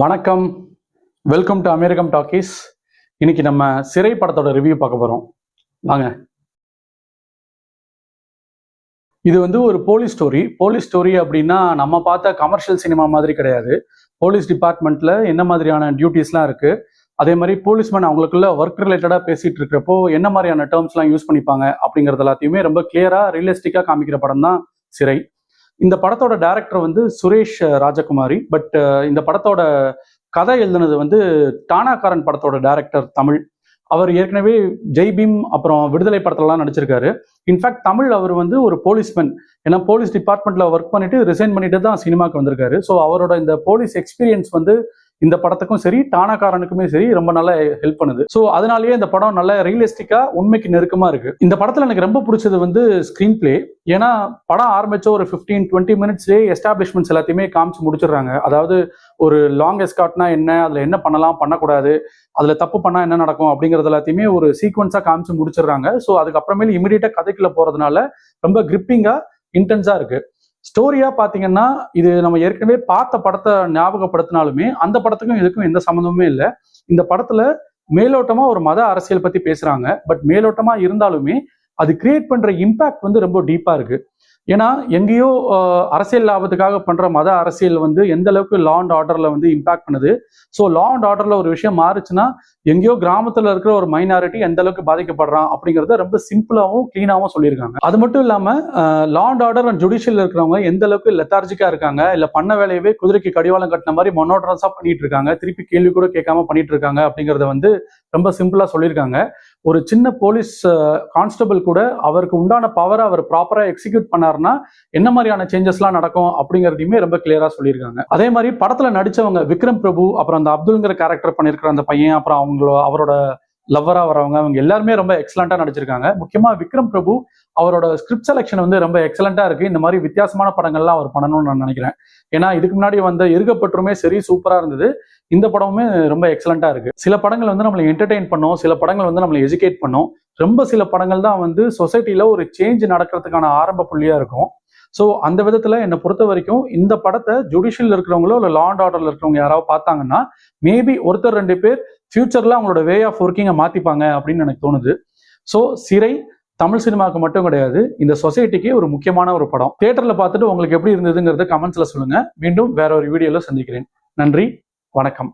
வணக்கம், welcome to அமெரிக்கம் talkies. இன்னைக்கு நம்ம சிறை படத்தோட ரிவ்யூ பார்க்க போறோம். வாங்க. இது ஒரு போலீஸ் ஸ்டோரி அப்படின்னா நம்ம பார்த்த கமர்ஷியல் சினிமா மாதிரி கிடையாது. போலீஸ் டிபார்ட்மெண்ட்ல என்ன மாதிரியான டியூட்டிஸ்லாம் இருக்கு, அதே மாதிரி போலீஸ்மேன் அவங்களுக்குள்ள ஒர்க் ரிலேட்டடா பேசிட்டு இருக்கிறப்போ என்ன மாதிரியான டேர்ம்ஸ்லாம் யூஸ் பண்ணிப்பாங்க அப்படிங்கிறது எல்லாத்தையுமே ரொம்ப கிளியரா ரியலிஸ்டிக்கா காமிக்கிற படம் தான் சிறை. இந்த படத்தோட டைரக்டர் சுரேஷ் ராஜகுமாரி. பட் இந்த படத்தோட கதை எழுதுனது டானாக்காரன் படத்தோட டைரக்டர் தமிழ். அவர் ஏற்கனவே ஜெய்பீம் அப்புறம் விடுதலை படத்துலலாம் நடிச்சிருக்காரு. இன்ஃபேக்ட் தமிழ் அவர் ஒரு போலீஸ்மேன். ஏன்னா போலீஸ் டிபார்ட்மெண்ட்ல ஒர்க் பண்ணிட்டு ரிசைன் பண்ணிட்டு தான் சினிமாக்கு வந்திருக்காரு. ஸோ அவரோட இந்த போலீஸ் எக்ஸ்பீரியன்ஸ் இந்த படத்துக்கும் சரி டானாக்காரனுக்குமே சரி ரொம்ப நல்லா ஹெல்ப் பண்ணுது. ஸோ அதனாலேயே இந்த படம் நல்ல ரியலிஸ்டிக்கா உண்மைக்கு நெருக்கமா இருக்கு. இந்த படத்துல எனக்கு ரொம்ப பிடிச்சது ஸ்கிரீன் பிளே. ஏன்னா படம் ஆரம்பிச்ச ஒரு 15-20 மினிட்ஸ்லேயே எஸ்டாப்ளிஷ்மெண்ட்ஸ் எல்லாத்தையுமே காமிச்சு முடிச்சிடுறாங்க. அதாவது ஒரு லாங் எஸ்கார்ட்னா என்ன, அதுல என்ன பண்ணலாம் பண்ணக்கூடாது, அதுல தப்பு பண்ணா என்ன நடக்கும் அப்படிங்கறது எல்லாத்தையுமே ஒரு சீக்வன்ஸா காமிச்சு முடிச்சிடுறாங்க. ஸோ அதுக்கப்புறமேல இமீடியட்டா கதைக்குள்ள போறதுனால ரொம்ப கிரிப்பிங்கா இன்டென்ஸா இருக்கு. ஸ்டோரியா பாத்தீங்கன்னா இது நம்ம ஏற்கனவே பார்த்த படத்தை ஞாபகப்படுத்தினாலுமே அந்த படத்துக்கும் இதுக்கும் எந்த சம்மந்தமுமே இல்லை. இந்த படத்துல மேலோட்டமா ஒரு மத அரசியல் பத்தி பேசுறாங்க. பட் மேலோட்டமா இருந்தாலுமே அது கிரியேட் பண்ற இம்பாக்ட் ரொம்ப டீப்பா இருக்கு. ஏன்னா எங்கேயோ அரசியல் லாபத்துக்காக பண்ற மத அரசியல் எந்த அளவுக்கு லா அண்ட் ஆர்டர்ல இம்பாக்ட் பண்ணுது. ஸோ லா அண்ட் ஆர்டர்ல ஒரு விஷயம் மாறுச்சுன்னா எங்கேயோ கிராமத்துல இருக்கிற ஒரு மைனாரிட்டி எந்த அளவுக்கு பாதிக்கப்படுறான் அப்படிங்கறத ரொம்ப சிம்பிளாவும் கிளீனாவும் சொல்லியிருக்காங்க. அது மட்டும் இல்லாம law and order and judicial இருக்கிறவங்க எந்த அளவுக்கு லெத்தார்ஜிக்கா இருக்காங்க, இல்ல பண்ண வேலையவே குதிரைக்கு கடிவாளம் கட்டின மாதிரி மொனோட்டனஸா பண்ணிட்டு இருக்காங்க, திருப்பி கேள்வி கூட கேட்காம பண்ணிட்டு இருக்காங்க அப்படிங்கறத ரொம்ப சிம்பிளா சொல்லியிருக்காங்க. ஒரு சின்ன போலீஸ் கான்ஸ்டபிள் கூட அவருக்கு உண்டான பவரை அவர் ப்ராப்பரா எக்ஸிக்யூட் பண்ணாருன்னா என்ன மாதிரியான சேஞ்சஸ்லாம் நடக்கும் அப்படிங்கிறதையுமே ரொம்ப கிளியரா சொல்லியிருக்காங்க. அதே மாதிரி படத்துல நடிச்சவங்க விக்ரம் பிரபு, அப்புறம் அந்த அப்துல்ங்கிற கேரக்டர் பண்ணியிருக்கிற அந்த பையன், அப்புறம் அவரோட லவ்வரா வரவங்க, அவங்க எல்லாருமே ரொம்ப எக்ஸலண்டா நடிச்சிருக்காங்க. முக்கியமா விக்ரம் பிரபு அவரோட ஸ்கிரிப்ட் செலெக்ஷன் ரொம்ப எக்ஸலண்டா இருக்கு. இந்த மாதிரி வித்தியாசமான படங்கள்லாம் அவர் பண்ணணும்னு நான் நினைக்கிறேன். ஏன்னா இதுக்கு முன்னாடி இருக்கப்பட்டுமே சரி சூப்பரா இருந்தது. இந்த படமுமே ரொம்ப எக்ஸலண்டா இருக்கு. சில படங்கள் நம்மளை என்டர்டெயின் பண்ணும், சில படங்கள் நம்மளை எஜுகேட் பண்ணும். ரொம்ப சில படங்கள் தான் சொசைட்டில ஒரு சேஞ்ச் நடக்கிறதுக்கான ஆரம்ப புள்ளியா இருக்கும். ஸோ அந்த விதத்துல என்னை பொறுத்த வரைக்கும் இந்த படத்தை ஜுடிஷியல் இருக்கிறவங்களோ இல்லை லா அண்ட் ஆர்டர்ல இருக்கிறவங்க யாராவது பார்த்தாங்கன்னா மேபி ஒருத்தர் 2 பேர் ஃபியூச்சர்ல அவங்களோட வே ஆஃப் ஒர்க்கிங்கை மாத்திப்பாங்க அப்படின்னு எனக்கு தோணுது. ஸோ சிறை தமிழ் சினிமாவுக்கு மட்டும் கிடையாது, இந்த சொசைட்டிக்கு ஒரு முக்கியமான ஒரு படம். தியேட்டர்ல பார்த்துட்டு உங்களுக்கு எப்படி இருந்ததுங்கிறத கமெண்ட்ஸ்ல சொல்லுங்க. மீண்டும் வேற ஒரு வீடியோல சந்திக்கிறேன். நன்றி, வணக்கம்.